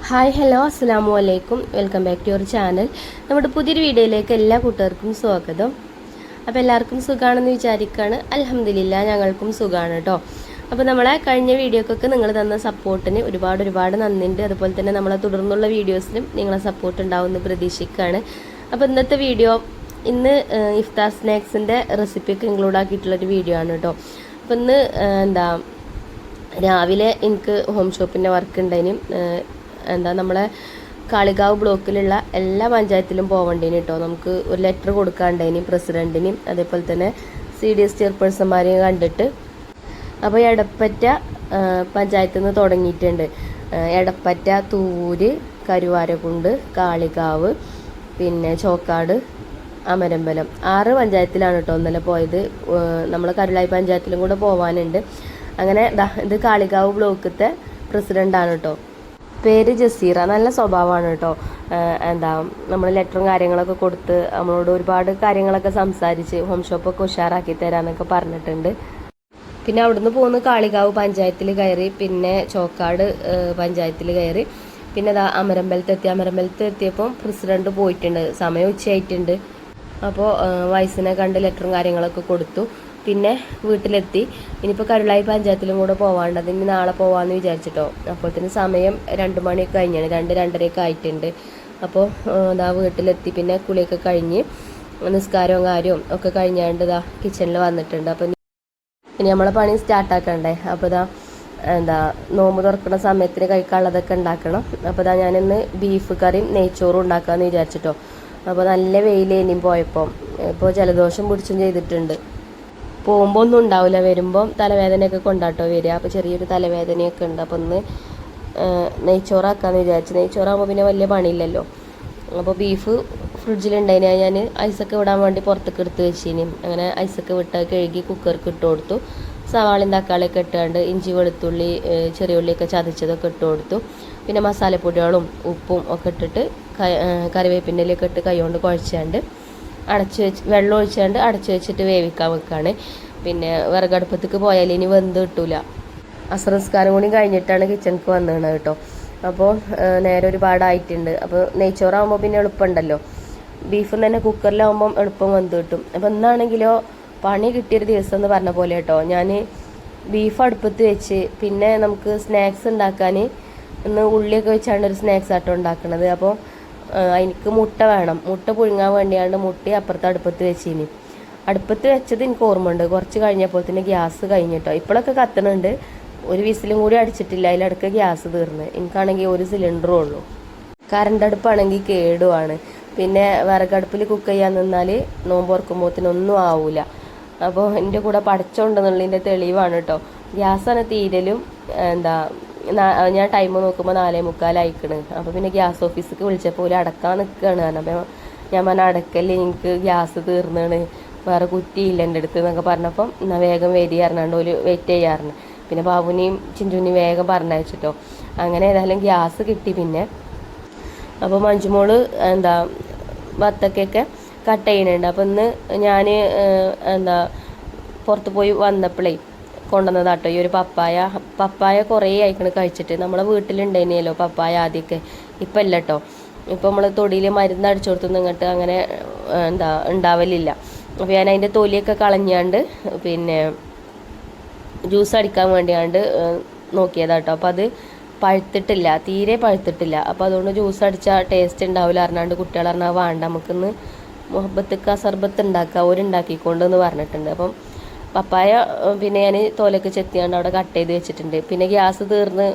Hi hello അസ്സലാമു അലൈക്കും welcome back to your channel. നമ്മുടെ പുതിയൊരു വീഡിയോയിലേക്ക് എല്ലാ കൂട്ടുകാർക്കും സ്വാഗതം. അപ്പോൾ എല്ലാവർക്കും സുഖമാണെന്ന് വിചാരിക്കുകയാണ്. അൽഹംദുലില്ലാ ഞങ്ങൾക്കും സുഖമാണ് കേട്ടോ. അപ്പോൾ നമ്മളെ കഴിഞ്ഞ വീഡിയോക്കൊക്കെ നിങ്ങൾ തന്ന സപ്പോർട്ടിന് ഒരുപാട് നന്ദിയുണ്ട്. അതുപോലെ തന്നെ നമ്മളെ തുടർന്നുള്ള വീഡിയോസിനും നിങ്ങളെ സപ്പോർട്ട് ഉണ്ടാവുമെന്ന് പ്രതീക്ഷിക്കുകയാണ്. അപ്പോൾ ഇന്നത്തെ വീഡിയോ ഇന്ന് ഇഫ്താർ സ്നാക്സിൻ്റെ റെസിപ്പിയൊക്കെ ഇൻക്ലൂഡ് ആക്കിയിട്ടുള്ളൊരു വീഡിയോ ആണ് കേട്ടോ. അപ്പോൾ ഇന്ന് രാവിലെ എനിക്ക് ഹോം ഷോപ്പിൻ്റെ വർക്ക് ഉണ്ടായിനും നമ്മളെ കാളികാവ് ബ്ലോക്കിലുള്ള എല്ലാ പഞ്ചായത്തിലും പോവേണ്ടേന് കേട്ടോ. നമുക്ക് ഒരു ലെറ്റർ കൊടുക്കാണ്ടേനും പ്രസിഡൻറ്റിനും അതേപോലെ തന്നെ CDS ചെയർപേഴ്സന്മാരെയും കണ്ടിട്ട്. അപ്പോൾ എടപ്പറ്റ പഞ്ചായത്തിൽ നിന്ന് തുടങ്ങിയിട്ടുണ്ട്. എടപ്പറ്റ, തൂര്, കരുവാരക്കുണ്ട്, കാളികാവ്, പിന്നെ ചോക്കാട്, അമരമ്പലം 6 പഞ്ചായത്തിലാണ് കേട്ടോ ഇന്നലെ പോയത്. നമ്മൾ കരുളായി പഞ്ചായത്തിലും കൂടെ പോകാനുണ്ട്. അങ്ങനെ ഇത് കാളികാവ് ബ്ലോക്കത്തെ പ്രസിഡൻ്റാണ് കേട്ടോ. പേര് ജസീറ. നല്ല സ്വഭാവമാണ് കേട്ടോ. നമ്മൾ ലെറ്ററും കാര്യങ്ങളൊക്കെ കൊടുത്ത് നമ്മളോട് ഒരുപാട് കാര്യങ്ങളൊക്കെ സംസാരിച്ച് ഹോം ഷോപ്പൊക്കെ ഉഷാറാക്കി തരാമെന്നൊക്കെ പറഞ്ഞിട്ടുണ്ട്. പിന്നെ അവിടുന്ന് പോകുന്ന കാളികാവ് പഞ്ചായത്തിൽ കയറി, പിന്നെ ചോക്കാട് പഞ്ചായത്തിൽ കയറി, പിന്നെ അമരമ്പലത്ത് എത്തിയപ്പോൾ പ്രസിഡന്റ് പോയിട്ടുണ്ട്. സമയം ഉച്ചയായിട്ടുണ്ട്. അപ്പോൾ വയസ്സിനെ കണ്ട് ലെറ്ററും കാര്യങ്ങളൊക്കെ കൊടുത്തു. പിന്നെ വീട്ടിലെത്തി. ഇനിയിപ്പോൾ കരുളായി പഞ്ചായത്തിലും കൂടെ പോകാണ്ട്, അതിന് നാളെ പോകാമെന്ന് വിചാരിച്ചിട്ടോ. അപ്പോഴത്തേന് സമയം 2 മണിയൊക്കെ കഴിഞ്ഞാണ്, 2-2:30 ആയിട്ടുണ്ട്. അപ്പോൾ വീട്ടിലെത്തി. പിന്നെ കുളിയൊക്കെ കഴിഞ്ഞ് നിസ്കാരവും കാര്യവും ഒക്കെ കഴിഞ്ഞാണ്ട് കിച്ചണിൽ വന്നിട്ടുണ്ട്. അപ്പോൾ ഇനി നമ്മളെ പണി സ്റ്റാർട്ടാക്കണ്ടേ. അപ്പോൾ നോമ്പ് തുറക്കുന്ന സമയത്തിന് കഴിക്കാനുള്ളതൊക്കെ ഉണ്ടാക്കണം. അപ്പോൾ ഞാനിന്ന് ബീഫ് കറിയും നെയ്ച്ചോറും ഉണ്ടാക്കാമെന്ന് വിചാരിച്ചിട്ടോ. അപ്പോൾ നല്ല വെയിലേനിയും പോയപ്പോൾ. ഇപ്പോൾ ജലദോഷം പിടിച്ചും ചെയ്തിട്ടുണ്ട്. പോകുമ്പോൾ ഒന്നും ഉണ്ടാവില്ല, വരുമ്പം തലവേദനയൊക്കെ കൊണ്ടാട്ടോ വരിക. അപ്പോൾ ചെറിയൊരു തലവേദനയൊക്കെ ഉണ്ട്. അപ്പോൾ ഒന്ന് നെയ്ച്ചോറാക്കാമെന്ന് വിചാരിച്ചു. നെയ്ച്ചോറാകുമ്പോൾ പിന്നെ വലിയ പണിയില്ലല്ലോ. അപ്പോൾ ബീഫ് ഫ്രിഡ്ജിലുണ്ടായിന്, ഞാൻ ഐസൊക്കെ വിടാൻ വേണ്ടി പുറത്തേക്ക് എടുത്ത് വെച്ചിനി. അങ്ങനെ ഐസൊക്കെ വിട്ട് കഴുകി കുക്കർക്ക് ഇട്ട് കൊടുത്തു. സവാളയും തക്കാളിയൊക്കെ ഇട്ടുകൊണ്ട് ഇഞ്ചി വെളുത്തുള്ളി ചെറിയ ഉള്ളിയൊക്കെ ചതച്ചതൊക്കെ ഇട്ട് കൊടുത്തു. പിന്നെ മസാലപ്പൊടികളും ഉപ്പും ഒക്കെ ഇട്ടിട്ട് കറിവേപ്പിൻ്റെ ഇലയൊക്കെ ഇട്ട് കൈകൊണ്ട് കുഴച്ചാണ്ട് വെള്ളം ഒഴിച്ചാണ്ട് അടച്ചു വെച്ചിട്ട് വേവിക്കാൻ വെക്കുകയാണ്. പിന്നെ വിറകടുപ്പത്തേക്ക് പോയാൽ ഇനി വെന്ത് കിട്ടൂല. അസ്രസ്കാരം കൂടി കഴിഞ്ഞിട്ടാണ് കിച്ചണിക്ക് വന്നത് കേട്ടോ. അപ്പോൾ നേരെ ഒരുപാടായിട്ടുണ്ട്. അപ്പോൾ നെയ്ച്ചോറാകുമ്പോൾ പിന്നെ എളുപ്പമുണ്ടല്ലോ. ബീഫും തന്നെ കുക്കറിലാകുമ്പം എളുപ്പം വെന്ത് കിട്ടും. അപ്പോൾ ഇന്നാണെങ്കിലോ പണി കിട്ടിയൊരു ദിവസം എന്ന് പറഞ്ഞ പോലെ കേട്ടോ. ഞാൻ ബീഫ് അടുപ്പത്ത് വെച്ച് പിന്നെ നമുക്ക് സ്നാക്സ് ഉണ്ടാക്കാൻ ഇന്ന് ഉള്ളിയൊക്കെ വെച്ചാണ് ഒരു സ്നാക്സ് ആട്ടോ ഉണ്ടാക്കുന്നത്. അപ്പോൾ എനിക്ക് മുട്ട വേണം. മുട്ട പുഴുങ്ങാൻ വേണ്ടിയാണ്ട് മുട്ട അപ്പുറത്ത് അടുപ്പത്ത് വെച്ചിനി. അടുപ്പത്ത് വെച്ചത് എനിക്ക് ഓർമ്മയുണ്ട്. കുറച്ച് കഴിഞ്ഞപ്പോൾ തന്നെ ഗ്യാസ് കഴിഞ്ഞിട്ടോ. ഇപ്പോഴൊക്കെ കത്തണുണ്ട്. ഒരു വിസിലും കൂടി അടിച്ചിട്ടില്ല. അതിലടക്ക് ഗ്യാസ് തീർന്ന്. എനിക്കാണെങ്കിൽ ഒരു സിലിണ്ടറും ഉള്ളൂ. കറണ്ട് അടുപ്പാണെങ്കിൽ കേടുമാണ്. പിന്നെ വിറകടുപ്പിൽ കുക്ക് ചെയ്യാൻ നിന്നാൽ നോമ്പ് തുറക്കുമ്പോഴത്തേനൊന്നും ആവില്ല. അപ്പോൾ എൻ്റെ കൂടെ പഠിച്ചോണ്ടെന്നുള്ളതിൻ്റെ തെളിവാണ് കേട്ടോ. ഗ്യാസാണ് തീരലും. ഞാൻ ടൈം നോക്കുമ്പോൾ 4:45 ആയിക്കണ്. അപ്പോൾ പിന്നെ ഗ്യാസ് ഓഫീസിലേക്ക് വിളിച്ചപ്പോൾ ഒരു അടക്കാൻ നിൽക്കുകയാണ്. അപ്പോൾ ഞാൻ പറഞ്ഞ അടക്കല്ലേ, എനിക്ക് ഗ്യാസ് തീർന്നാണ്, വേറെ കുറ്റിയില്ല എൻ്റെ അടുത്ത് എന്നൊക്കെ പറഞ്ഞപ്പം എന്നാൽ വേഗം വരികയായിരുന്നാണ്ട് ഒരു വെയിറ്റ് ചെയ്യാറുണ്ട്. പിന്നെ ബാബുനെയും ചിഞ്ചുനെയും വേഗം പറഞ്ഞയച്ചിട്ടോ. അങ്ങനെ ഏതായാലും ഗ്യാസ് കിട്ടി. പിന്നെ അപ്പോൾ മഞ്ജുമോള് വത്തക്കൊക്കെ കട്ട് ചെയ്യുന്നുണ്ട്. അപ്പോൾ ഇന്ന് ഞാൻ പുറത്ത് പോയി വന്നപ്പോഴേ കൊണ്ടുവന്നതാട്ടോ ഈ ഒരു പപ്പായ കുറേ ആയിക്കണ് കഴിച്ചിട്ട്. നമ്മളെ വീട്ടിലുണ്ടായിരുന്നല്ലോ പപ്പായ ആദ്യമൊക്കെ, ഇപ്പം ഇല്ല കേട്ടോ. ഇപ്പം നമ്മൾ തൊടിയിൽ മരുന്ന് അടിച്ചു കൊടുത്തു ഇങ്ങോട്ട് അങ്ങനെ ഉണ്ടാവലില്ല. അപ്പോൾ ഞാൻ അതിൻ്റെ തൊലിയൊക്കെ കളഞ്ഞാണ്ട് പിന്നെ ജ്യൂസ് അടിക്കാൻ വേണ്ടിയാണ്ട് നോക്കിയതാട്ടോ. അപ്പോൾ അത് പഴുത്തിട്ടില്ല, തീരെ പഴുത്തിട്ടില്ല. അപ്പോൾ അതുകൊണ്ട് ജ്യൂസ് അടിച്ചാൽ ടേസ്റ്റ് ഉണ്ടാവില്ല അറിഞ്ഞാണ്ട് കുട്ടികൾ പറഞ്ഞാൽ വേണ്ട, നമുക്കിന്ന് മുഹബത്ത് സർബത്ത് ഉണ്ടാക്കുക, ഓരുണ്ടാക്കിക്കൊണ്ടെന്ന് പറഞ്ഞിട്ടുണ്ട്. അപ്പം പപ്പായ പിന്നെ ഞാൻ തോലൊക്കെ ചെത്തിയാണ്ട് അവിടെ കട്ട് ചെയ്ത് വെച്ചിട്ടുണ്ട്. പിന്നെ ഗ്യാസ് തീർന്ന്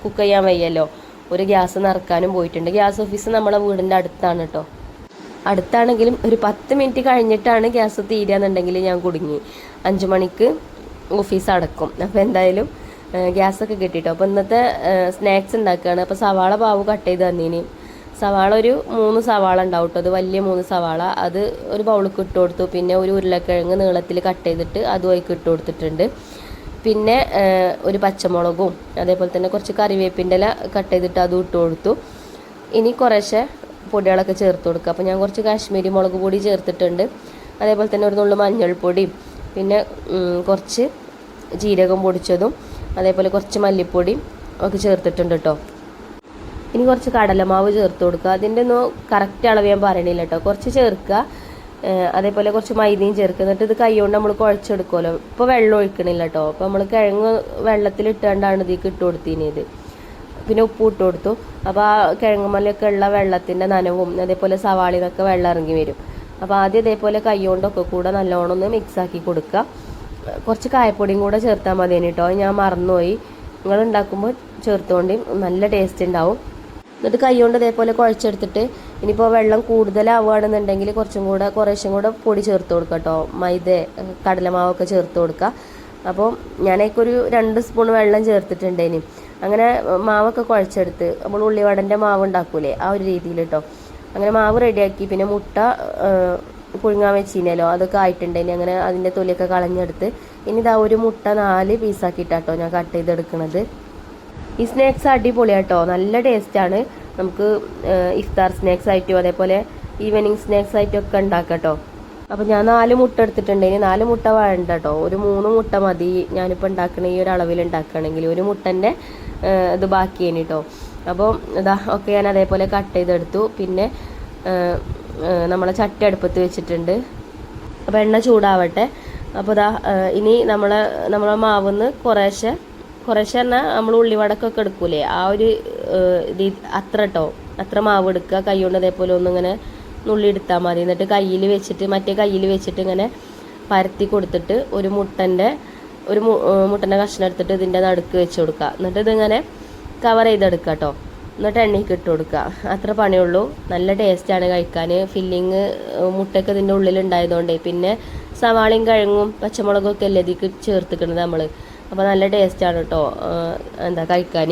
കുക്ക് ചെയ്യാൻ വയ്യല്ലോ, ഒരു ഗ്യാസ് നിറക്കാനും പോയിട്ടുണ്ട്. ഗ്യാസ് ഓഫീസ് നമ്മളെ വീടിൻ്റെ അടുത്താണ് കേട്ടോ. അടുത്താണെങ്കിലും ഒരു 10 മിനിറ്റ് കഴിഞ്ഞിട്ടാണ് ഗ്യാസ് തീരുകയെന്നുണ്ടെങ്കിൽ ഞാൻ കുടുങ്ങി. 5 മണിക്ക് ഓഫീസ് അടക്കും. അപ്പോൾ എന്തായാലും ഗ്യാസൊക്കെ കിട്ടിയിട്ടോ. അപ്പോൾ ഇന്നത്തെ സ്നാക്സ് ഉണ്ടാക്കുകയാണ്. അപ്പോൾ സവാള പാവ് കട്ട് ചെയ്ത് തന്നീനി. സവാള ഒരു 3 സവാള ഉണ്ടാവും കേട്ടോ. അത് വലിയ 3 സവാള, അത് ഒരു ബൗളിലേക്ക് ഇട്ട് കൊടുത്തു. പിന്നെ ഒരു ഉരുളക്കിഴങ്ങ് നീളത്തിൽ കട്ട് ചെയ്തിട്ട് അതുമായിട്ട് ഇട്ട് കൊടുത്തിട്ടുണ്ട്. പിന്നെ ഒരു പച്ചമുളകും അതേപോലെ തന്നെ കുറച്ച് കറിവേപ്പിൻ്റെ ഇല കട്ട് ചെയ്തിട്ട് അതും ഇട്ട് കൊടുത്തു. ഇനി കുറേശ്ശെ പൊടികളൊക്കെ ചേർത്ത് കൊടുക്കുക. അപ്പോൾ ഞാൻ കുറച്ച് കാശ്മീരി മുളക് പൊടി ചേർത്തിട്ടുണ്ട്. അതേപോലെ തന്നെ ഒരു നുള്ളു മഞ്ഞൾപ്പൊടിയും പിന്നെ കുറച്ച് ജീരകം പൊടിച്ചതും അതേപോലെ കുറച്ച് മല്ലിപ്പൊടിയും ഒക്കെ ചേർത്തിട്ടുണ്ട് കേട്ടോ. ഇനി കുറച്ച് കടലമാവ് ചേർത്ത് കൊടുക്കുക. അതിൻ്റെ ഒന്നും കറക്റ്റ് അളവ് ഞാൻ പറയണില്ല കേട്ടോ. കുറച്ച് ചേർക്കുക, അതേപോലെ കുറച്ച് മൈദയും ചേർക്കുക. എന്നിട്ട് ഇത് കൈ കൊണ്ട് നമ്മൾ കുഴച്ചെടുക്കുമല്ലോ. ഇപ്പോൾ വെള്ളം ഒഴിക്കണില്ല കേട്ടോ. അപ്പോൾ നമ്മൾ കിഴങ്ങ് വെള്ളത്തിലിട്ടാണ്ടാണ് ഇതിലേക്ക് ഇട്ട് കൊടുത്തിനിയത്. പിന്നെ ഉപ്പ് ഇട്ട് കൊടുത്തു. അപ്പോൾ ആ കിഴങ്ങുമല്ലൊക്കെ ഉള്ള വെള്ളത്തിൻ്റെ നനവും അതേപോലെ സവാളിന്നൊക്കെ വെള്ളം ഇറങ്ങി വരും. അപ്പോൾ ആദ്യം ഇതേപോലെ കൈ കൊണ്ടൊക്കെ കൂടെ നല്ലോണം ഒന്ന് മിക്സാക്കി കൊടുക്കുക. കുറച്ച് കായപ്പൊടിയും കൂടെ ചേർത്താൽ മതി കേട്ടോ. ഞാൻ മറന്നുപോയി. നിങ്ങൾ ഉണ്ടാക്കുമ്പോൾ ചേർത്തുകൊണ്ട് നല്ല ടേസ്റ്റ് ഉണ്ടാവും. എന്നിട്ട് കൈ കൊണ്ട് ഇതേപോലെ കുഴച്ചെടുത്തിട്ട് ഇനിയിപ്പോൾ വെള്ളം കൂടുതലാവുകയാണെന്നുണ്ടെങ്കിൽ കുറേശ്ശും കൂടെ പൊടി ചേർത്ത് കൊടുക്കുക കേട്ടോ. മൈദ കടലമാവൊക്കെ ചേർത്ത് കൊടുക്കുക. അപ്പോൾ ഞാനേക്ക് ഒരു 2 സ്പൂൺ വെള്ളം ചേർത്തിട്ടുണ്ടേനി. അങ്ങനെ മാവൊക്കെ കുഴച്ചെടുത്ത് നമ്മൾ ഉള്ളിവടൻ്റെ മാവ് ഉണ്ടാക്കൂലേ, ആ ഒരു രീതിയിൽ കേട്ടോ. അങ്ങനെ മാവ് റെഡിയാക്കി. പിന്നെ മുട്ട പുഴുങ്ങാൻ വെച്ചിനല്ലോ, അതൊക്കെ ആയിട്ടുണ്ടേനി. അങ്ങനെ അതിൻ്റെ തൊലിയൊക്കെ കളഞ്ഞെടുത്ത് ഇനി ഇതാ ഒരു മുട്ട 4 പീസാക്കിയിട്ടാട്ടോ ഞാൻ കട്ട് ചെയ്തെടുക്കണത്. ഈ സ്നാക്സ് അടിപൊളിയാട്ടോ, നല്ല ടേസ്റ്റാണ്. നമുക്ക് ഇഫ്താർ സ്നാക്സ് ആയിട്ടും അതേപോലെ ഈവനിങ് സ്നാക്സ് ആയിട്ടും ഒക്കെ ഉണ്ടാക്കാം കേട്ടോ. അപ്പോൾ ഞാൻ 4 മുട്ട എടുത്തിട്ടുണ്ട്. ഇനി 4 മുട്ട വേണ്ട കേട്ടോ, ഒരു 3 മുട്ട മതി. ഞാനിപ്പോൾ ഉണ്ടാക്കണ ഈ ഒരു അളവിൽ ഉണ്ടാക്കുകയാണെങ്കിൽ ഒരു മുട്ടൻ്റെ ഇത് ബാക്കിയാണ് കേട്ടോ. അപ്പോൾ ഇതാ ഒക്കെ ഞാൻ അതേപോലെ കട്ട് ചെയ്തെടുത്തു. പിന്നെ നമ്മളെ ചട്ടി അടുപ്പത്ത് വെച്ചിട്ടുണ്ട്. അപ്പോൾ എണ്ണ ചൂടാവട്ടെ. അപ്പോൾ ഇതാ ഇനി നമ്മളെ മാവിന്ന് കുറേശ്ശെ പറഞ്ഞാൽ നമ്മൾ ഉള്ളിവടക്കൊക്കെ എടുക്കൂലേ, ആ ഒരു അത്ര മാവ് എടുക്കുക. കൈ കൊണ്ട് അതേപോലെ ഒന്നിങ്ങനെ നുള്ളി എടുത്താൽ മതി. എന്നിട്ട് മറ്റേ കയ്യിൽ വെച്ചിട്ട് ഇങ്ങനെ പരത്തി കൊടുത്തിട്ട് ഒരു മുട്ടൻ്റെ കഷ്ണം എടുത്തിട്ട് ഇതിൻ്റെ നടുക്ക് വെച്ച് കൊടുക്കുക. എന്നിട്ട് ഇതിങ്ങനെ കവർ ചെയ്തെടുക്കുക കേട്ടോ. എന്നിട്ട് എണ്ണയ്ക്ക് ഇട്ട് കൊടുക്കുക. അത്ര പണിയുള്ളൂ. നല്ല ടേസ്റ്റാണ് കഴിക്കാൻ. ഫില്ലിങ് മുട്ടയൊക്കെ ഇതിൻ്റെ ഉള്ളിലുണ്ടായതുകൊണ്ടേ. പിന്നെ സവാളയും കിഴങ്ങും പച്ചമുളകും ഒക്കെ അല്ലേ ഇതിലേക്ക് ചേർത്തിക്കുന്നത് നമ്മൾ. അപ്പോൾ നല്ല ടേസ്റ്റാണ് കേട്ടോ കഴിക്കാൻ.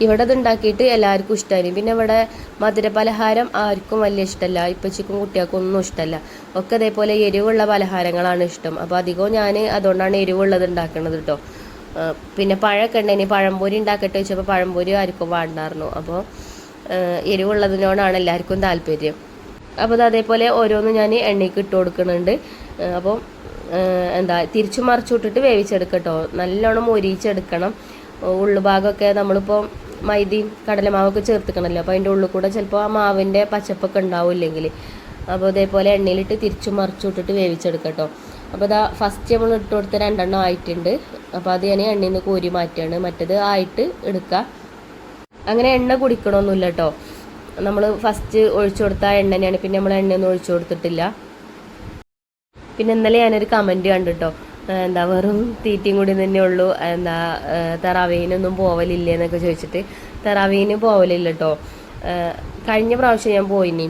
ഇവിടെ ഇത് ഉണ്ടാക്കിയിട്ട് എല്ലാവർക്കും ഇഷ്ടമായി. പിന്നെ ഇവിടെ മധുര പലഹാരം ആർക്കും വലിയ ഇഷ്ടമല്ല. ഇപ്പച്ചിക്കും കുട്ടികൾക്കും ഒന്നും ഇഷ്ടമല്ല. ഒക്കെ അതേപോലെ എരിവുള്ള പലഹാരങ്ങളാണ് ഇഷ്ടം. അപ്പോൾ അധികവും ഞാൻ അതുകൊണ്ടാണ് എരിവുള്ളത് ഉണ്ടാക്കുന്നത് കേട്ടോ. പിന്നെ പഴമൊക്കെ ഉണ്ടെങ്കിൽ പഴംപൊരി ഉണ്ടാക്കട്ടെ വെച്ചപ്പോൾ പഴംപൊരി ആർക്കും വേണ്ടായിരുന്നു. അപ്പോൾ എരിവുള്ളതിനോടാണ് എല്ലാവർക്കും താല്പര്യം. അപ്പോൾ അതേപോലെ ഓരോന്നും ഞാൻ എണ്ണയ്ക്ക് ഇട്ട് കൊടുക്കുന്നുണ്ട്. അപ്പോൾ തിരിച്ചു മറിച്ചു വിട്ടിട്ട് വേവിച്ചെടുക്കട്ടോ. നല്ലോണം മൊരിച്ചെടുക്കണം. ഉള്ളുഭാഗമൊക്കെ നമ്മളിപ്പോൾ മൈദയും കടലമാവൊക്കെ ചേർത്തിക്കണമല്ലോ. അപ്പോൾ അതിൻ്റെ ഉള്ളിൽ കൂടെ ചിലപ്പോൾ ആ മാവിൻ്റെ പച്ചപ്പൊക്കെ ഉണ്ടാവില്ലെങ്കിൽ. അപ്പോൾ ഇതേപോലെ എണ്ണയിലിട്ട് തിരിച്ചു മറിച്ചു വിട്ടിട്ട് വേവിച്ചെടുക്കട്ടോ. അപ്പോൾ ഇതാ ഫസ്റ്റ് നമ്മൾ ഇട്ട് കൊടുത്ത 2 എണ്ണം ആയിട്ടുണ്ട്. അപ്പോൾ അത് ഞാൻ എണ്ണയിൽ നിന്ന് കോരി മാറ്റുകയാണ്. മറ്റേത് ആയിട്ട് എടുക്കുക. അങ്ങനെ എണ്ണ കുടിക്കണമൊന്നുമില്ല കേട്ടോ. നമ്മൾ ഫസ്റ്റ് ഒഴിച്ചു കൊടുത്ത എണ്ണ തന്നെയാണ്. പിന്നെ നമ്മൾ എണ്ണയൊന്നും ഒഴിച്ചു കൊടുത്തിട്ടില്ല. പിന്നെ ഇന്നലെ ഞാനൊരു കമൻറ്റ് കണ്ടിട്ടോ, വെറും തീറ്റയും കൂടി തന്നെ ഉള്ളൂ, തറാവീനൊന്നും പോവലില്ലേ എന്നൊക്കെ ചോദിച്ചിട്ട്. തറാവീന് പോവലില്ല കേട്ടോ. കഴിഞ്ഞ പ്രാവശ്യം ഞാൻ പോയിനി.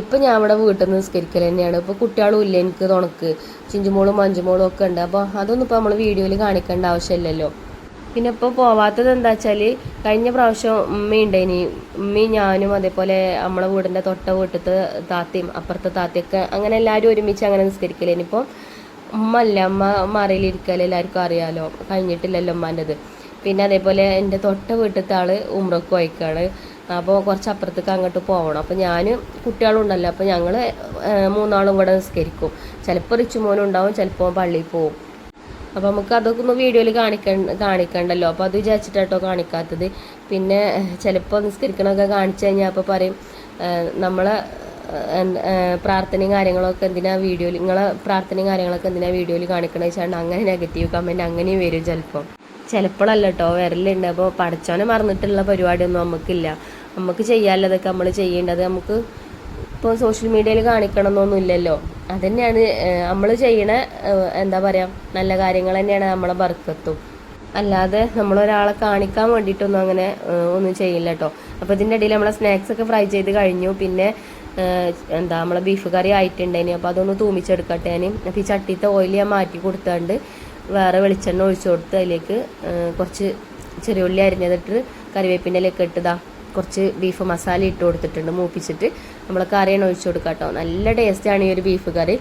ഇപ്പം ഞാൻ ഇവിടെ വീട്ടിൽ നിന്ന് നിസ്കരിക്കൽ തന്നെയാണ്. ഇപ്പോൾ കുട്ടികളും ഇല്ല എനിക്ക് തുണക്ക്. ചിഞ്ചുമോളും മഞ്ചുമോളും ഒക്കെ ഉണ്ട്. അപ്പോൾ അതൊന്നും ഇപ്പോൾ നമ്മൾ വീഡിയോയിൽ കാണിക്കേണ്ട ആവശ്യമില്ലല്ലോ. പിന്നെ ഇപ്പോൾ പോവാത്തത് എന്താ വെച്ചാൽ കഴിഞ്ഞ പ്രാവശ്യം ഉമ്മയുണ്ടേനി. ഉമ്മയും ഞാനും അതേപോലെ നമ്മളെ വീടിൻ്റെ തൊട്ട വീട്ടിലത്തെ താത്തയും അപ്പുറത്തെ താത്തയൊക്കെ അങ്ങനെ എല്ലാവരും ഒരുമിച്ച് അങ്ങനെ നിസ്കരിക്കലേനി. ഇപ്പോൾ ഉമ്മ മറയിലിരിക്കൽ എല്ലാവർക്കും അറിയാമല്ലോ. കഴിഞ്ഞിട്ടില്ലല്ലോ ഉമ്മാൻ്റെത്. പിന്നെ അതേപോലെ എൻ്റെ തൊട്ട വീട്ടിലത്തെ ആൾ ഉംറക്ക് പോയിക്കാണ്. അപ്പോൾ കുറച്ച് അപ്പുറത്തേക്ക് അങ്ങോട്ട് പോകണം. അപ്പോൾ ഞാൻ കുട്ടികളുണ്ടല്ലോ. അപ്പോൾ ഞങ്ങൾ 3 ആളും ഇവിടെ നിസ്കരിക്കും. ചിലപ്പോൾ റിച്ചുമോനും ഉണ്ടാവും, ചിലപ്പോൾ പള്ളിയിൽ പോവും. അപ്പോൾ നമുക്ക് അതൊക്കെ ഒന്ന് വീഡിയോയിൽ കാണിക്കണ്ടല്ലോ. അപ്പോൾ അത് വിചാരിച്ചിട്ടോ കാണിക്കാത്തത്. പിന്നെ ചിലപ്പോൾ നിസ്കരിക്കണമൊക്കെ കാണിച്ചു കഴിഞ്ഞാൽ അപ്പോൾ പറയും നമ്മളെ പ്രാർത്ഥനയും കാര്യങ്ങളൊക്കെ എന്തിനാ വീഡിയോയിൽ, നിങ്ങളെ പ്രാർത്ഥനയും കാര്യങ്ങളൊക്കെ എന്തിനാ വീഡിയോയിൽ കാണിക്കണമെന്ന് വെച്ചാൽ അങ്ങനെ നെഗറ്റീവ് കമൻറ്റ് അങ്ങനെയും വരും ചിലപ്പോഴല്ല കേട്ടോ വരലുണ്ട്. അപ്പോൾ പഠിച്ചവനെ മറന്നിട്ടുള്ള പരിപാടിയൊന്നും നമുക്കില്ല. നമുക്ക് ചെയ്യാനുള്ളതൊക്കെ നമ്മൾ ചെയ്യേണ്ടത്. നമുക്ക് ഇപ്പോൾ സോഷ്യൽ മീഡിയയിൽ കാണിക്കണമെന്നൊന്നും ഇല്ലല്ലോ. അതുതന്നെയാണ് നമ്മൾ ചെയ്യണ നല്ല കാര്യങ്ങൾ തന്നെയാണ് നമ്മളെ ബർക്കത്തും. അല്ലാതെ നമ്മളൊരാളെ കാണിക്കാൻ വേണ്ടിയിട്ടൊന്നും അങ്ങനെ ഒന്നും ചെയ്യില്ല കേട്ടോ. അപ്പോൾ ഇതിൻ്റെ ഇടയിൽ നമ്മളെ സ്നാക്സൊക്കെ ഫ്രൈ ചെയ്ത് കഴിഞ്ഞു. പിന്നെ നമ്മളെ ബീഫ് കറി ആയിട്ടുണ്ടായിന്. അപ്പോൾ അതൊന്ന് തൂമിച്ചെടുക്കട്ടെ ഞാൻ. അപ്പോൾ ഈ ചട്ടിത്തെ ഓയിൽ ഞാൻ മാറ്റി കൊടുത്താണ്ട് വേറെ വെളിച്ചെണ്ണ ഒഴിച്ചു കൊടുത്ത് അതിലേക്ക് കുറച്ച് ചെറിയ ഉള്ളി അരിഞ്ഞതിട്ട് കറിവേപ്പിൻ്റെ ഇലയൊക്കെ ഇട്ടതാ കുറച്ച് ബീഫ് മസാല ഇട്ട് കൊടുത്തിട്ടുണ്ട്. മൂപ്പിച്ചിട്ട് നമ്മൾ കറിയാണ് ഒഴിച്ചു കൊടുക്കുക കേട്ടോ. നല്ല ടേസ്റ്റാണ് ഈ ഒരു ബീഫ് കറി.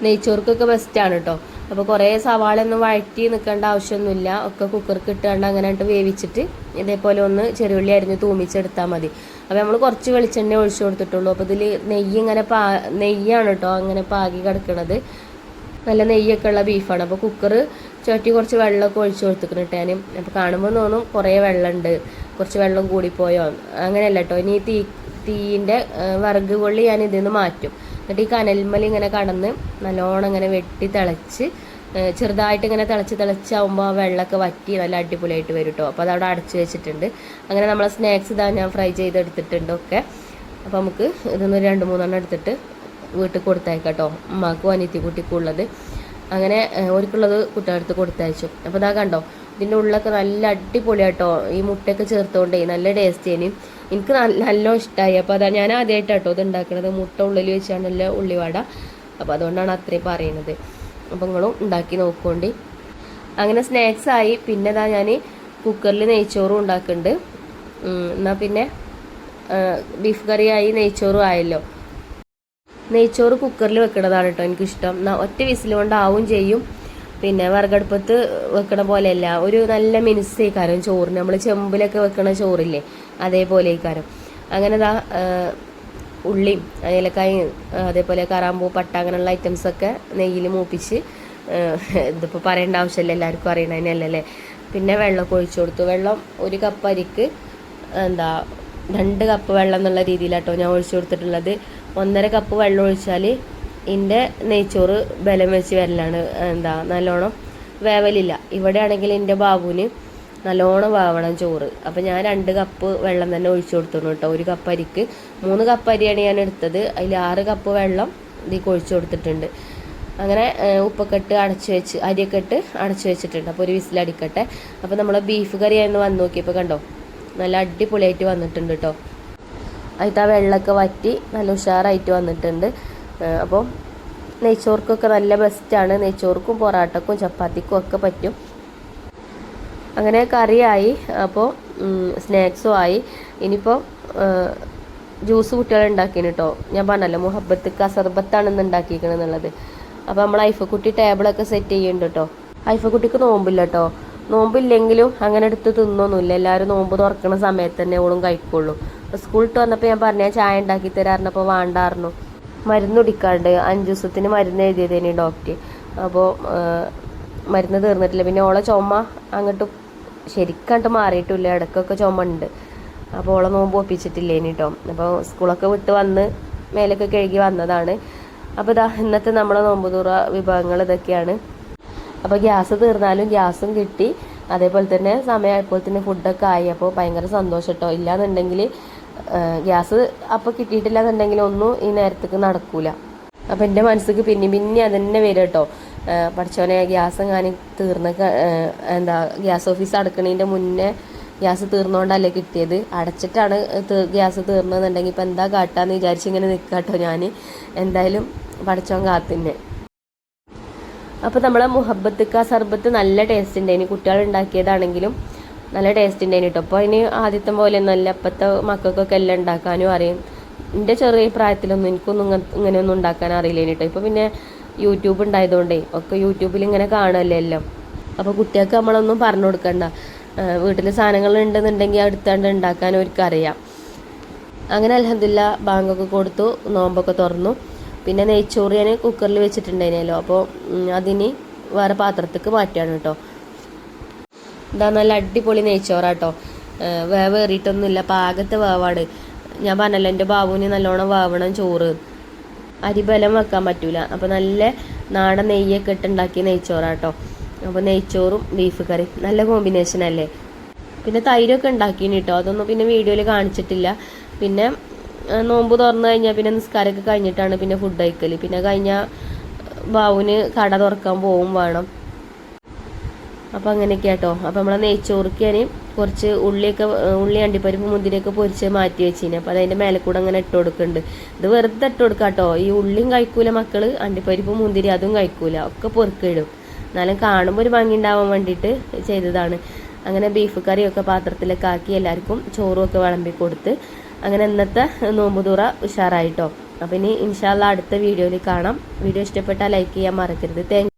നെയ്ച്ചോർക്കൊക്കെ ബെസ്റ്റാണ് കേട്ടോ. അപ്പോൾ കുറേ സവാള ഒന്നും വഴറ്റി നിൽക്കേണ്ട ആവശ്യമൊന്നുമില്ല. ഒക്കെ കുക്കർക്ക് ഇട്ടുകൊണ്ട് അങ്ങനെ വേവിച്ചിട്ട് ഇതേപോലെ ഒന്ന് ചെറിയുള്ളി അരിഞ്ഞ് തൂമിച്ചെടുത്താൽ മതി. അപ്പോൾ നമ്മൾ കുറച്ച് വെളിച്ചെണ്ണ ഒഴിച്ചു കൊടുത്തിട്ടുള്ളൂ. അപ്പോൾ ഇതിൽ നെയ്യാണ് കേട്ടോ അങ്ങനെ പാകി കിടക്കണത്. നല്ല നെയ്യൊക്കെ ഉള്ള ബീഫാണ്. അപ്പോൾ കുക്കർ ചട്ടി കുറച്ച് വെള്ളമൊക്കെ ഒഴിച്ചു കൊടുത്തിട്ട് ഞാൻ. അപ്പോൾ കാണുമ്പോൾ തോന്നും കുറേ വെള്ളമുണ്ട്, കുറച്ച് വെള്ളം കൂടിപ്പോയോ. അങ്ങനെയല്ല കേട്ടോ. ഇനി തീൻ്റെ വിറക് കൊള്ളി ഞാൻ ഇതിൽ നിന്ന് മാറ്റും. എന്നിട്ട് ഈ കനൽമല ഇങ്ങനെ കടന്ന് നല്ലോണം ഇങ്ങനെ വെട്ടി തിളച്ച് ചെറുതായിട്ട് ഇങ്ങനെ തിളച്ചാകുമ്പോൾ ആ വെള്ളമൊക്കെ വറ്റി നല്ല അടിപൊളിയായിട്ട് വരും കേട്ടോ. അപ്പോൾ അതവിടെ അടച്ചു വെച്ചിട്ടുണ്ട്. അങ്ങനെ നമ്മളെ സ്നാക്സ് ഇതാ ഞാൻ ഫ്രൈ ചെയ്തെടുത്തിട്ടുണ്ട് ഒക്കെ. അപ്പോൾ നമുക്ക് ഇതൊന്ന് 2-3 എടുത്തിട്ട് വീട്ടിൽ കൊടുത്തയക്കാം കേട്ടോ. ഉമ്മാക്കും അനിയത്തിക്കുട്ടിക്കും ഉള്ളത്. അങ്ങനെ ഒരുക്കുള്ളത് കുട്ടികളടുത്ത് കൊടുത്തയച്ചു. അപ്പോൾ ഇതാ കണ്ടോ, ഇതിൻ്റെ ഉള്ളൊക്കെ നല്ല അടിപൊളിയാട്ടോ. ഈ മുട്ടയൊക്കെ ചേർത്തുകൊണ്ടേ നല്ല ടേസ്റ്റേന്. എനിക്ക് നല്ലോണം ഇഷ്ടമായി. അപ്പോൾ അതാ ഞാൻ ആദ്യമായിട്ടാട്ടോ ഇത് ഉണ്ടാക്കുന്നത്. മുട്ട ഉള്ളിൽ വെച്ചാണല്ലോ ഉള്ളിവട. അപ്പോൾ അതുകൊണ്ടാണ് അത്രയും പറയുന്നത്. അപ്പോൾ നിങ്ങളും ഉണ്ടാക്കി നോക്കുകൊണ്ട്. അങ്ങനെ സ്നാക്സ് ആയി. പിന്നെ ഇതാ ഞാൻ കുക്കറിൽ നെയ്ച്ചോറും ഉണ്ടാക്കുന്നുണ്ട്. എന്നാൽ പിന്നെ ബീഫ് കറിയായി, നെയ്ച്ചോറും ആയല്ലോ. നെയ്ച്ചോറ് കുക്കറിൽ വെക്കണതാണ് കേട്ടോ എനിക്കിഷ്ടം. ഒറ്റ വിസിൽ കൊണ്ടാവും ചെയ്യും. പിന്നെ വിറകടുപ്പത്ത് വെക്കണ പോലെയല്ല, ഒരു നല്ല മിനുസേക്കാരം ചോറിന്. നമ്മൾ ചെമ്പിലൊക്കെ വെക്കണ ചോറില്ലേ, അതേപോലെ കാരം. അങ്ങനെ ഇതാ ഉള്ളിയും ഏലക്കായും അതേപോലെ കറാമ്പൂ, പട്ട അങ്ങനെയുള്ള ഐറ്റംസൊക്കെ നെയ്യിൽ മൂപ്പിച്ച്, ഇതിപ്പോൾ പറയേണ്ട ആവശ്യമില്ല, എല്ലാവർക്കും അറിയണതിനല്ലേ. പിന്നെ വെള്ളമൊക്കെ ഒഴിച്ചു കൊടുത്തു. വെള്ളം 1 കപ്പ് അരിക്ക് 2 കപ്പ് വെള്ളം എന്നുള്ള രീതിയിലാട്ടോ ഞാൻ ഒഴിച്ചു കൊടുത്തിട്ടുള്ളത്. 1.5 കപ്പ് വെള്ളം ഒഴിച്ചാൽ ഇതിൻ്റെ നെയ്ച്ചോറ് ബലം വെച്ച് വരലാണ്. നല്ലോണം വേവലില്ല. ഇവിടെ ആണെങ്കിൽ എൻ്റെ ബാബുവിന് നല്ലോണം വേവണം ചോറ്. അപ്പം ഞാൻ 2 കപ്പ് വെള്ളം തന്നെ ഒഴിച്ചു കൊടുത്തിരുന്നു കേട്ടോ. 1 കപ്പ് അരിക്ക് 3 കപ്പ് അരിയാണ് ഞാൻ എടുത്തത്. അതിൽ 6 കപ്പ് വെള്ളം ഇതിലേക്ക് ഒഴിച്ചു കൊടുത്തിട്ടുണ്ട്. അങ്ങനെ ഉപ്പൊക്കെ ഇട്ട് അരിയൊക്കെ ഇട്ട് അടച്ചു വെച്ചിട്ടുണ്ട്. അപ്പോൾ ഒരു വിസിലടിക്കട്ടെ. അപ്പോൾ നമ്മൾ ബീഫ് കറി ആയിരുന്നു വന്ന് നോക്കിയപ്പോൾ കണ്ടോ നല്ല അടിപൊളിയായിട്ട് വന്നിട്ടുണ്ട് കേട്ടോ. അതിൽ ആ വെള്ളമൊക്കെ വറ്റി നല്ല ഉഷാറായിട്ട് വന്നിട്ടുണ്ട്. അപ്പോൾ നെയ്ച്ചോർക്കൊക്കെ നല്ല ബെസ്റ്റാണ്. നെയ്ച്ചോർക്കും പൊറാട്ടക്കും ചപ്പാത്തിക്കും ഒക്കെ പറ്റും. അങ്ങനെ കറിയായി. അപ്പോൾ സ്നാക്സും ആയി. ഇനിയിപ്പോൾ ജ്യൂസ് കുട്ടികൾ ഉണ്ടാക്കിന് കേട്ടോ. ഞാൻ പറഞ്ഞല്ലോ മുഹബത്ത് കസർബത്താണ് ഇന്ന് ഉണ്ടാക്കിയിരിക്കണമെന്നുള്ളത്. അപ്പോൾ നമ്മൾ ഐഫക്കുട്ടി ടേബിളൊക്കെ സെറ്റ് ചെയ്യുന്നുണ്ട് കേട്ടോ. ഐഫക്കുട്ടിക്ക് നോമ്പില്ല കേട്ടോ. നോമ്പില്ലെങ്കിലും അങ്ങനെ എടുത്ത് തിന്നൊന്നുമില്ല. എല്ലാവരും നോമ്പ് തുറക്കുന്ന സമയത്ത് തന്നെ ഓളും കഴിക്കുള്ളൂ. അപ്പോൾ സ്കൂളിട്ട് വന്നപ്പോൾ ഞാൻ പറഞ്ഞ ചായ ഉണ്ടാക്കി തരാറുണ്ടപ്പോൾ വേണ്ടായിരുന്നു. മരുന്ന് കുടിക്കാണ്ട് 5 ദിവസത്തിന് മരുന്ന് എഴുതിയതേനി ഡോക്ടർ. അപ്പോൾ മരുന്ന് തീർന്നിട്ടില്ല. പിന്നെ ഓളെ ചുമ അങ്ങോട്ട് ശരിക്കാണ്ട് മാറിയിട്ടില്ല. ഇടയ്ക്കൊക്കെ ചുമ ഉണ്ട്. അപ്പോൾ ഓളെ നോമ്പ് ഒപ്പിച്ചിട്ടില്ലേനി കേട്ടോ. അപ്പോൾ സ്കൂളൊക്കെ വിട്ട് വന്ന് മേലൊക്കെ കഴുകി വന്നതാണ്. അപ്പോൾ ഇതാ ഇന്നത്തെ നമ്മളെ നോമ്പ് തുറ വിഭവങ്ങൾ ഇതൊക്കെയാണ്. അപ്പോൾ ഗ്യാസ് തീർന്നാലും ഗ്യാസും കിട്ടി. അതേപോലെ തന്നെ സമയമായപ്പോൾ തന്നെ ഫുഡൊക്കെ ആയി. അപ്പോൾ ഭയങ്കര സന്തോഷം കേട്ടോ. ഇല്ലാന്നുണ്ടെങ്കിൽ ഗ്യാസ് അപ്പോൾ കിട്ടിയിട്ടില്ലാന്നുണ്ടെങ്കിൽ ഒന്നും ഈ നേരത്തേക്ക് നടക്കൂല. അപ്പോൾ എൻ്റെ മനസ്സിക്ക് പിന്നെ അതന്നെ വരും കേട്ടോ. പഠിച്ചോനെ ഗ്യാസ് എങ്ങാനും ഗ്യാസ് ഓഫീസ് അടക്കണതിൻ്റെ മുന്നേ ഗ്യാസ് തീർന്നുകൊണ്ടല്ലേ കിട്ടിയത്. അടച്ചിട്ടാണ് ഗ്യാസ് തീർന്നതെന്നുണ്ടെങ്കിൽ ഇപ്പം എന്താ കാട്ടാന്ന് വിചാരിച്ചിങ്ങനെ നിൽക്കുക കേട്ടോ. ഞാൻ എന്തായാലും പഠിച്ചോൻ കാത്തിന്നെ. അപ്പോൾ നമ്മളെ മുഹബത്ത് സർബത്ത് നല്ല ടേസ്റ്റ് ഉണ്ടായിന്. കുട്ടികൾ ഉണ്ടാക്കിയതാണെങ്കിലും നല്ല ടേസ്റ്റ് ഉണ്ടായിന് കേട്ടോ. അപ്പോൾ അതിന് ആദ്യത്തെ പോലെ ഒന്നുമല്ല. ഇപ്പോഴത്തെ മക്കൾക്കൊക്കെ എല്ലാം ഉണ്ടാക്കാനും അറിയും. എൻ്റെ ചെറിയ പ്രായത്തിലൊന്നും എനിക്കൊന്നും ഇങ്ങനെയൊന്നും ഉണ്ടാക്കാൻ അറിയില്ലേന് കേട്ടോ. ഇപ്പോൾ പിന്നെ യൂട്യൂബ് ഉണ്ടായതുകൊണ്ടേ ഒക്കെ യൂട്യൂബിൽ ഇങ്ങനെ കാണുമല്ലോ എല്ലാം. അപ്പോൾ കുട്ടികൾക്ക് നമ്മളൊന്നും പറഞ്ഞു കൊടുക്കണ്ട. വീട്ടിൽ സാധനങ്ങൾ ഉണ്ടെന്നുണ്ടെങ്കിൽ അടുത്താണ്ട് ഉണ്ടാക്കാൻ അവർക്ക് അറിയാം. അങ്ങനെ അൽഹംദുലില്ലാ ബാങ്കൊക്കെ കൊടുത്തു, നോമ്പൊക്കെ തുറന്നു. പിന്നെ നെയ്ച്ചോറ് ഞാൻ കുക്കറിൽ വെച്ചിട്ടുണ്ടായിരുന്നല്ലോ. അപ്പോൾ അതിന് വേറെ പാത്രത്തേക്ക് മാറ്റുകയാണ് കേട്ടോ. ഇതാ നല്ല അടിപൊളി നെയ്ച്ചോറാട്ടോ. വേവേറിയിട്ടൊന്നുമില്ല, പാകത്തെ വേവാട്. ഞാൻ പറഞ്ഞല്ലോ എൻ്റെ ബാബുവിന് നല്ലോണം വേവണം ചോറ്. അരിബലം വെക്കാൻ പറ്റൂല. അപ്പോൾ നല്ല നാടൻ നെയ്യൊക്കെ ഇട്ടുണ്ടാക്കിയ നെയ്ച്ചോറാട്ടോ. അപ്പോൾ നെയ്ച്ചോറും ബീഫ് കറി നല്ല കോമ്പിനേഷൻ അല്ലേ. പിന്നെ തൈരൊക്കെ ഉണ്ടാക്കിന് കേട്ടോ. അതൊന്നും പിന്നെ വീഡിയോയിൽ കാണിച്ചിട്ടില്ല. പിന്നെ നോമ്പ് തുറന്നു കഴിഞ്ഞാൽ പിന്നെ നിസ്കാരമൊക്കെ കഴിഞ്ഞിട്ടാണ് പിന്നെ ഫുഡ് കഴിക്കൽ. പിന്നെ കഴിഞ്ഞാൽ ബാവുന് കട തുറക്കാൻ പോവും വേണം. അപ്പോൾ അങ്ങനെയൊക്കെ കേട്ടോ. അപ്പോൾ നമ്മളെ നെയ്ച്ചോറുക്ക് ഞാൻ കുറച്ച് ഉള്ളി അണ്ടിപ്പരിപ്പ് മുന്തിരിയൊക്കെ പൊരിച്ച് മാറ്റി വെച്ചിന്. അപ്പോൾ അതിൻ്റെ മേലെ കൂടെ അങ്ങനെ ഇട്ട് കൊടുക്കുന്നുണ്ട്. ഇത് വെറുതെ ഇട്ട് കൊടുക്കാം കേട്ടോ. ഈ ഉള്ളിയും കഴിക്കൂല മക്കൾ, അണ്ടിപ്പരിപ്പ് മുന്തിരി അതും കഴിക്കൂല, ഒക്കെ പൊറുക്കിടും. എന്നാലും കാണുമ്പോൾ ഒരു ഭംഗി ഉണ്ടാവാൻ വേണ്ടിയിട്ട് ചെയ്തതാണ്. അങ്ങനെ ബീഫ് കറിയൊക്കെ പാത്രത്തിലൊക്കെ ആക്കി എല്ലാവർക്കും ചോറും ഒക്കെ വിളമ്പി കൊടുത്ത് അങ്ങനെ ഇന്നത്തെ നോമ്പ് തുറ ഉഷാറായിട്ടോ. അപ്പം ഇനി ഇൻഷാ അല്ലാഹ് അടുത്ത വീഡിയോയിൽ കാണാം. വീഡിയോ ഇഷ്ടപ്പെട്ടാൽ ലൈക്ക് ചെയ്യാൻ മറക്കരുത്. താങ്ക്